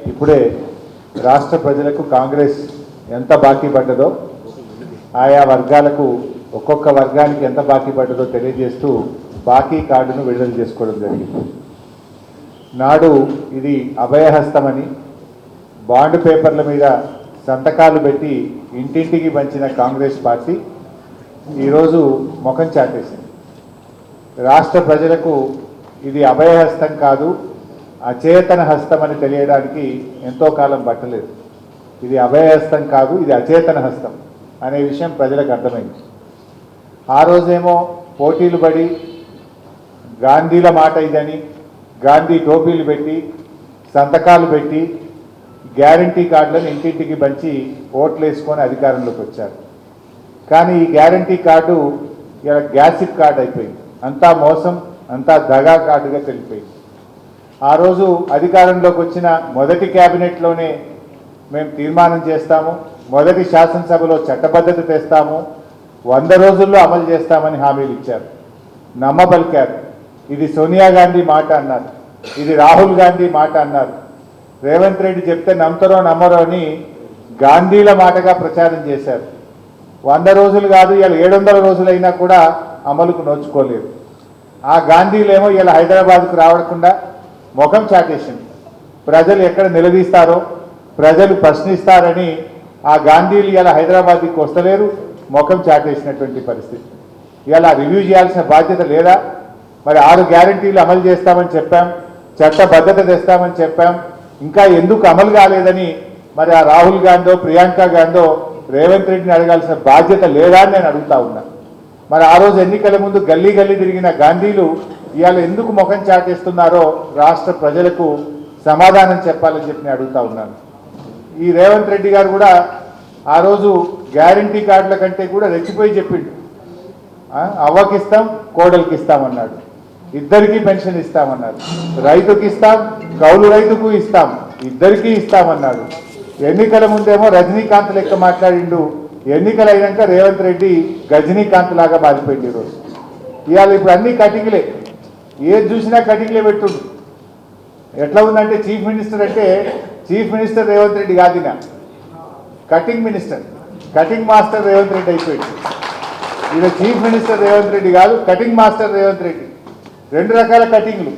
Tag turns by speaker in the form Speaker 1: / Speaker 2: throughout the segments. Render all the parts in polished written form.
Speaker 1: ఇప్పుడే రాష్ట్ర ప్రజలకు కాంగ్రెస్ ఎంత బాకీ పడ్డదో, ఆయా వర్గాలకు ఒక్కొక్క వర్గానికి ఎంత బాకీ పడ్డదో తెలియజేస్తూ బాకీ కార్డును విడుదల చేసుకోవడం జరిగింది. నాడు ఇది అభయహస్తమని బాండ్ పేపర్ల మీద సంతకాలు పెట్టి ఇంటింటికి పంచిన కాంగ్రెస్ పార్టీ ఈరోజు ముఖం చాటేసింది. రాష్ట్ర ప్రజలకు ఇది అభయహస్తం కాదు, అచేతన హస్తం అని తెలియడానికి ఎంతో కాలం పట్టలేదు. ఇది అభయహస్తం కాదు, ఇది అచేతన హస్తం అనే విషయం ప్రజలకు అర్థమైంది. ఆ రోజేమో పోటీలు పడి గాంధీల మాట ఇదని గాంధీ టోపీలు పెట్టి సంతకాలు పెట్టి గ్యారంటీ కార్డులను ఇంటింటికి పంచి ఓట్లు వేసుకొని అధికారంలోకి వచ్చారు. కానీ ఈ గ్యారంటీ కార్డు ఇలా గ్యాసిప్ కార్డు అయిపోయింది. అంతా మోసం, అంతా దగా కార్డుగా తెలిపోయింది. ఆ రోజు అధికారంలోకి వచ్చిన మొదటి క్యాబినెట్లోనే మేము తీర్మానం చేస్తాము, మొదటి శాసనసభలో చట్టబద్ధత తెస్తాము, 100 రోజుల్లో అమలు చేస్తామని హామీలు ఇచ్చారు. నమ్మబలికారు. ఇది సోనియా గాంధీ మాట అన్నారు, ఇది రాహుల్ గాంధీ మాట అన్నారు. రేవంత్ రెడ్డి చెప్తే నమ్ముతారో నమ్మరో అని గాంధీల మాటగా ప్రచారం చేశారు. 100 రోజులు కాదు, ఇలా 700 రోజులైనా కూడా అమలుకు నోచుకోలేదు. ఆ గాంధీలేమో ఇలా హైదరాబాద్కు రావకుండా ముఖం చాటేసింది. ప్రజలు ఎక్కడ నిలదీస్తారో, ప్రజలు ప్రశ్నిస్తారని ఆ గాంధీలు ఇలా హైదరాబాద్కి వస్తలేరు, ముఖం చాటేసినటువంటి పరిస్థితి. ఇలా రివ్యూ చేయాల్సిన బాధ్యత లేదా? మరి 6 గ్యారంటీలు అమలు చేస్తామని చెప్పాం, చట్టబద్ధత తెస్తామని చెప్పాం, ఇంకా ఎందుకు అమలు కాలేదని మరి ఆ రాహుల్ గాంధీ ప్రియాంక గాంధీ రేవంత్ రెడ్డిని అడగాల్సిన బాధ్యత లేదా అని నేను అడుగుతా ఉన్నా. మరి ఆ రోజు ఎన్నికల ముందు గల్లీ గల్లీ తిరిగిన గాంధీలు ఇవాళ ఎందుకు ముఖం చాటేస్తున్నారో రాష్ట్ర ప్రజలకు సమాధానం చెప్పాలని చెప్పి నేను అడుగుతా ఉన్నాను. ఈ రేవంత్ రెడ్డి గారు కూడా ఆ రోజు గ్యారంటీ కార్డుల కంటే కూడా రెచ్చిపోయి చెప్పిండు. అవ్వకి ఇస్తాం, కోడలికి ఇస్తామన్నాడు, ఇద్దరికీ పెన్షన్ ఇస్తామన్నారు, రైతుకి ఇస్తాం, కౌలు రైతుకు ఇస్తాం, ఇద్దరికీ ఇస్తామన్నాడు. ఎన్నికల ముందేమో రజనీకాంత్ లెక్క మాట్లాడిండు, ఎన్నికలు అయినాక రేవంత్ రెడ్డి గజనీకాంత్ లాగా మారిపోయింది. ఈరోజు ఇవాళ ఇప్పుడు అన్ని కటింగ్లే, ఏది చూసినా కటింగ్లే పెట్టుండు. ఎట్లా ఉందంటే చీఫ్ మినిస్టర్ అంటే చీఫ్ మినిస్టర్ రేవంత్ రెడ్డి కాదిన cutting minister, cutting master Revanth Reddy అయిపోయింది. ఈయన చీఫ్ మినిస్టర్ రేవంత్ రెడ్డి కాదు, కటింగ్ మాస్టర్ రేవంత్ రెడ్డి. 2 రకాల కటింగ్లు.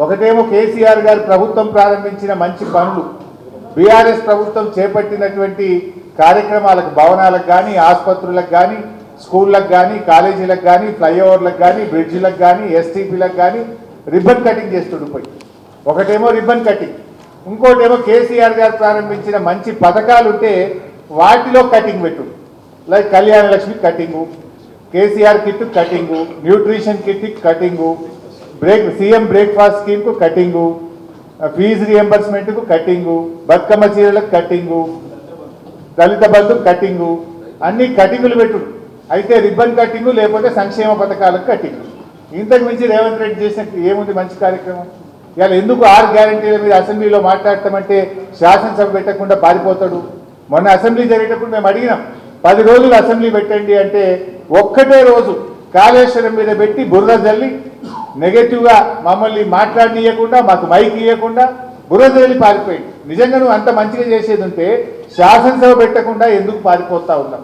Speaker 1: ఒకటేమో కేసీఆర్ గారు ప్రభుత్వం ప్రారంభించిన మంచి పనులు, బీఆర్ఎస్ ప్రభుత్వం చేపట్టినటువంటి కార్యక్రమాలకు, భవనాలకు కానీ, ఆసుపత్రులకు కానీ, స్కూళ్ళకు కానీ, కాలేజీలకు కానీ, ఫ్లైఓవర్లకు కానీ, బ్రిడ్జిలకు కానీ, ఎస్టీపీలకు కానీ రిబ్బన్ కటింగ్ చేస్తుండిపోయి. ఒకటేమో రిబ్బన్ కటింగ్, ఇంకోటేమో కేసీఆర్ గారు ప్రారంభించిన మంచి పథకాలు ఉంటే వాటిలో కటింగ్ పెట్టుడు. Like Kalyana Lakshmi cutting, KCR kit cutting, nutrition kit cutting, CM breakfast స్కీమ్కు కటింగు, ఫీజు రియంబర్స్మెంట్కు కటింగు, బతుకమ్మ చీరలకు కటింగు, దళిత బంధు కటింగు, అన్ని కటింగులు పెట్టుడు. అయితే రిబ్బన్ కటింగు లేకపోతే సంక్షేమ పథకాలకు కటింగు. ఇంతకు మించి రేవంత్ రెడ్డి చేసిన ఏముంది మంచి కార్యక్రమం? ఇవాళ ఎందుకు 6 గ్యారంటీల మీద అసెంబ్లీలో మాట్లాడతామంటే శాసనసభ పెట్టకుండా పారిపోతాడు? మొన్న అసెంబ్లీ జరిగేటప్పుడు మేము అడిగినాం, 10 రోజులు అసెంబ్లీ పెట్టండి అంటే ఒక్కటే రోజు కాళేశ్వరం మీద పెట్టి బురద జల్లి నెగటివ్గా మమ్మల్ని మాట్లాడనీయకుండా, మాకు మైక్ ఇవ్వకుండా బురద జల్లి పారిపోయింది. నిజంగా నువ్వు అంత మంచిగా చేసేది ఉంటే శాసనసభ పెట్టకుండా ఎందుకు పారిపోతా ఉన్నాం?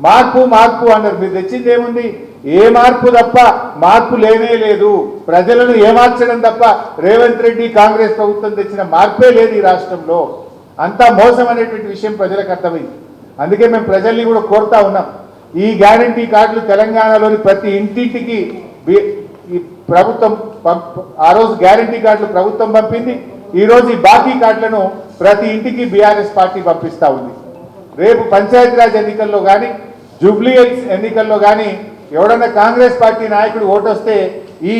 Speaker 1: మార్పు మార్పు అన్నారు, మీరు తెచ్చింది ఏముంది? ఏ మార్పు తప్ప మార్పు లేనే లేదు. ప్రజలను ఏమార్చడం తప్ప రేవంత్ రెడ్డి కాంగ్రెస్ ప్రభుత్వం తెచ్చిన మార్పే లేదు ఈ రాష్ట్రంలో. అంతా మోసం అనేటువంటి విషయం ప్రజలకు అర్థమైంది. అందుకే మేము ప్రజల్ని కూడా కోరుతా ఉన్నాం, ఈ గ్యారంటీ కార్డులు తెలంగాణలోని ప్రతి ఇంటింటికి ఈ ప్రభుత్వం ఆ రోజు గ్యారంటీ కార్డులు ప్రభుత్వం పంపింది. ఈరోజు ఈ బాకీ కార్డులను ప్రతి ఇంటికి బీఆర్ఎస్ పార్టీ పంపిస్తూ ఉంది. రేపు పంచాయతీరాజ్ ఎన్నికల్లో కానీ, జూబ్లీ హిల్స్ ఎన్నికల్లో కానీ ఎవడన్నా కాంగ్రెస్ పార్టీ నాయకుడు ఓటు వస్తే, ఈ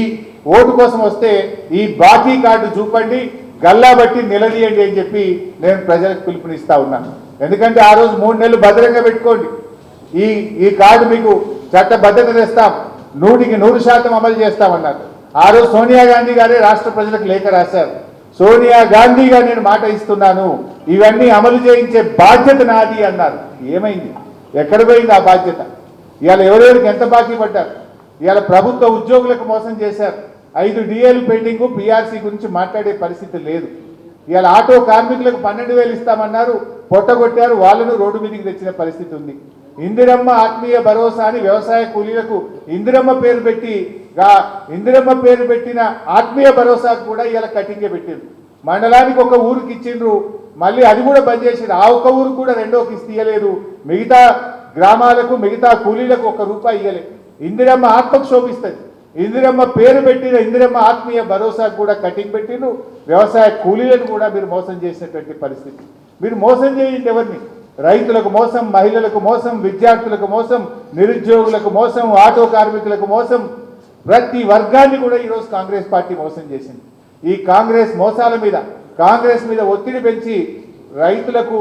Speaker 1: ఓటు కోసం వస్తే ఈ బాకీ కార్డు చూపండి, గల్లా బట్టి నిలదీయండి అని చెప్పి నేను ప్రజలకు పిలుపునిస్తా ఉన్నాను. ఎందుకంటే ఆ రోజు 3 నెలలు భద్రంగా పెట్టుకోండి, ఈ కార్డు మీకు చట్టబద్ధత తెస్తాం, 100కి 100% అమలు చేస్తామన్నారు. ఆ రోజు సోనియా గాంధీ గారే రాష్ట్ర ప్రజలకు లేఖ రాశారు, సోనియా గాంధీగా నేను మాట ఇస్తున్నాను, ఇవన్నీ అమలు చేయించే బాధ్యత నాది అన్నారు. ఏమైంది? ఎక్కడ పోయింది ఆ బాధ్యత? ఇవాళ ఎవరెవరికి ఎంత బాకీ పడ్డారు? ఇవాళ ప్రభుత్వ ఉద్యోగులకు మోసం చేశారు. 5 డిఏలు పెండింగు, పిఆర్సీ గురించి మాట్లాడే పరిస్థితి లేదు. ఇవాళ ఆటో కార్మికులకు 12,000 ఇస్తామన్నారు, పొట్టగొట్టారు, వాళ్ళను రోడ్డు మీదకి తెచ్చిన పరిస్థితి ఉంది. ఇందిరమ్మ ఆత్మీయ భరోసా అని వ్యవసాయ కూలీలకు ఇందిరమ్మ పేరు పెట్టిన ఆత్మీయ భరోసాకు కూడా ఇవాళ కటింగే పెట్టిండ్రు. మండలానికి ఒక ఊరికి ఇచ్చిండ్రు, మళ్ళీ అది కూడా బంద్ చేసిండ్రు. ఆ ఒక్క ఊరు కూడా రెండో కిస్తీ ఇవ్వలేదు. మిగతా గ్రామాలకు మిగతా కూలీలకు ₹1 ఇవ్వలేదు. ఇందిరమ్మ ఆత్మకు శోభిస్తుంది. ఇందిరమ్మ పేరు పెట్టిన ఇందిరమ్మ ఆత్మీయ భరోసాకు కూడా కటింగ్ పెట్టిండ్రు. వ్యవసాయ కూలీలను కూడా మీరు మోసం చేసినటువంటి పరిస్థితి. మీరు మోసం చేయండి ఎవరిని? రైతులకు మోసం, మహిళలకు మోసం, విద్యార్థులకు మోసం, నిరుద్యోగులకు మోసం, ఆటో కార్మికులకు మోసం, ప్రతి వర్గాన్ని కూడా ఈరోజు కాంగ్రెస్ పార్టీ మోసం చేసింది. ఈ కాంగ్రెస్ మోసాల మీద, కాంగ్రెస్ మీద ఒత్తిడి పెంచి రైతులకు,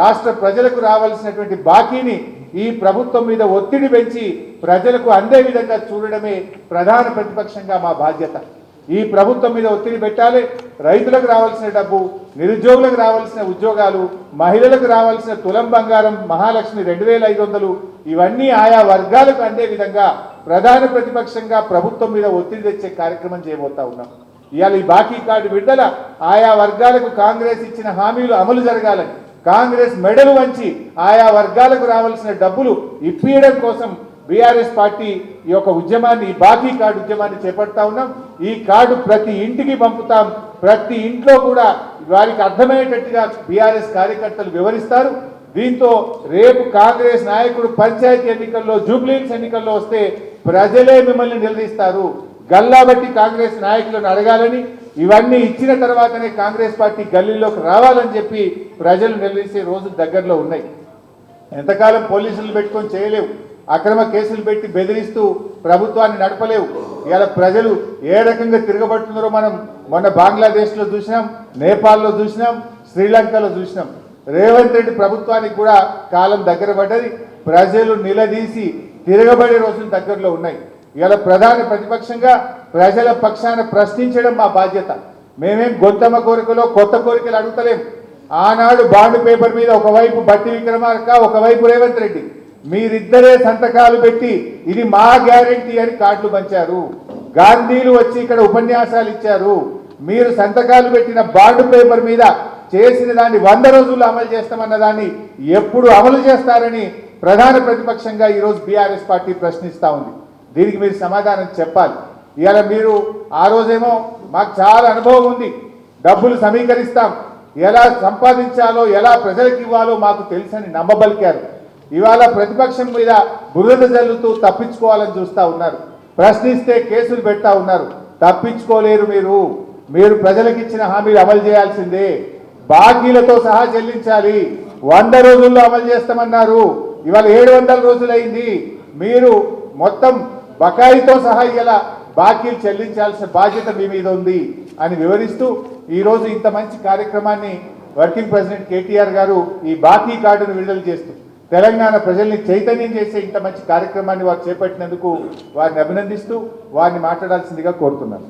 Speaker 1: రాష్ట్ర ప్రజలకు రావాల్సినటువంటి బాకీని ఈ ప్రభుత్వం మీద ఒత్తిడి పెంచి ప్రజలకు అందే విధంగా చూడడమే ప్రధాన ప్రతిపక్షంగా మా బాధ్యత. ఈ ప్రభుత్వం మీద ఒత్తిడి పెట్టాలి. రైతులకు రావాల్సిన డబ్బు, నిరుద్యోగులకు రావాల్సిన ఉద్యోగాలు, మహిళలకు రావాల్సిన తులం బంగారం, మహాలక్ష్మి 2,500 ఇవన్నీ ఆయా వర్గాలకు అందే విధంగా ప్రధాన ప్రతిపక్షంగా ప్రభుత్వం మీద ఒత్తిడి తెచ్చే కార్యక్రమం చేయబోతా ఉన్నాం. ఇవాళ ఈ బాకీ కార్డు విడుదల ఆయా వర్గాలకు కాంగ్రెస్ ఇచ్చిన హామీలు అమలు జరగాలని, కాంగ్రెస్ మెడలు వంచి ఆయా వర్గాలకు రావాల్సిన డబ్బులు ఇప్పియడం కోసం బీఆర్ఎస్ పార్టీ ఈ యొక్క ఉద్యమాన్ని, ఈ బాకీ కార్డు ఉద్యమాన్ని చేపడతా ఉన్నాం. ఈ కార్డు ప్రతి ఇంటికి పంపుతాం. ప్రతి ఇంట్లో కూడా వారికి అర్థమయ్యేటట్టుగా బీఆర్ఎస్ కార్యకర్తలు వివరిస్తారు. దీంతో రేపు కాంగ్రెస్ నాయకుడు పంచాయతీ ఎన్నికల్లో, జూబ్లీహిల్స్ ఎన్నికల్లో వస్తే ప్రజలే మిమ్మల్ని నిలదీస్తారు. గల్లాబట్టి కాంగ్రెస్ నాయకులను అడగాలని, ఇవన్నీ ఇచ్చిన తర్వాతనే కాంగ్రెస్ పార్టీ గల్లీలోకి రావాలని చెప్పి ప్రజలు నిలదీసే రోజులు దగ్గరలో ఉన్నాయి. ఎంతకాలం పోలీసులు పెట్టుకొని చేయలేవు, అక్రమ కేసులు పెట్టి బెదిరిస్తూ ప్రభుత్వాన్ని నడపలేవు. ఇవాళ ప్రజలు ఏ రకంగా తిరగబడుతున్నారో మనం మొన్న బంగ్లాదేశ్లో చూసినాం, నేపాల్లో చూసినాం, శ్రీలంకలో చూసినాం. రేవంత్ రెడ్డి ప్రభుత్వానికి కూడా కాలం దగ్గర పడ్డది. ప్రజలు నిలదీసి తిరగబడే రోజులు దగ్గరలో ఉన్నాయి. ఇవాళ ప్రధాన ప్రతిపక్షంగా ప్రజల పక్షాన ప్రశ్నించడం మా బాధ్యత. మేమేం గొంతమ్మ కోరికలో కొత్త కోరికలు అడుగుతలేం. ఆనాడు బాండ్ పేపర్ మీద ఒకవైపు బట్టి విక్రమార్క, ఒకవైపు రేవంత్ రెడ్డి, మీరిద్దరే సంతకాలు పెట్టి ఇది మా గ్యారెంటీ అని కార్డులు పంచారు. గాంధీలు వచ్చి ఇక్కడ ఉపన్యాసాలు ఇచ్చారు. మీరు సంతకాలు పెట్టిన బాండ్ పేపర్ మీద చేసిన దాన్ని 100 రోజుల్లో అమలు చేస్తామన్న దాన్ని ఎప్పుడు అమలు చేస్తారని ప్రధాన ప్రతిపక్షంగా ఈరోజు బీఆర్ఎస్ పార్టీ ప్రశ్నిస్తూ ఉంది. దీనికి మీరు సమాధానం చెప్పాలి. ఇవాళ మీరు ఆ రోజేమో మాకు చాలా అనుభవం ఉంది, డబ్బులు సమీకరిస్తాం, ఎలా సంపాదించాలో, ఎలా ప్రజలకు ఇవ్వాలో మాకు తెలుసని నమ్మబలికారు. ఇవాళ ప్రతిపక్షం మీద బురద జల్లుతూ తప్పించుకోవాలని చూస్తూ ఉన్నారు. ప్రశ్నిస్తే కేసులు పెడతా ఉన్నారు. తప్పించుకోలేరు. మీరు ప్రజలకు ఇచ్చిన హామీలు అమలు చేయాల్సిందే. బాకీలతో సహా చెల్లించాలి. 100 రోజుల్లో అమలు చేస్తామన్నారు. ఇవాళ 700 రోజులైంది. మీరు మొత్తం బకాయితో సహా ఇలా బాకీలు చెల్లించాల్సిన బాధ్యత మీ మీద ఉంది అని వివరిస్తూ ఈరోజు ఇంత మంచి కార్యక్రమాన్ని వర్కింగ్ ప్రెసిడెంట్ కేటీఆర్ గారు ఈ బాకీ కార్డును విడుదల చేస్తూ తెలంగాణ ప్రజల్ని చైతన్యం చేసే ఇంత మంచి కార్యక్రమాన్ని వారు చేపట్టినందుకు వారిని అభినందిస్తూ వారిని మాట్లాడాల్సిందిగా కోరుతున్నాను.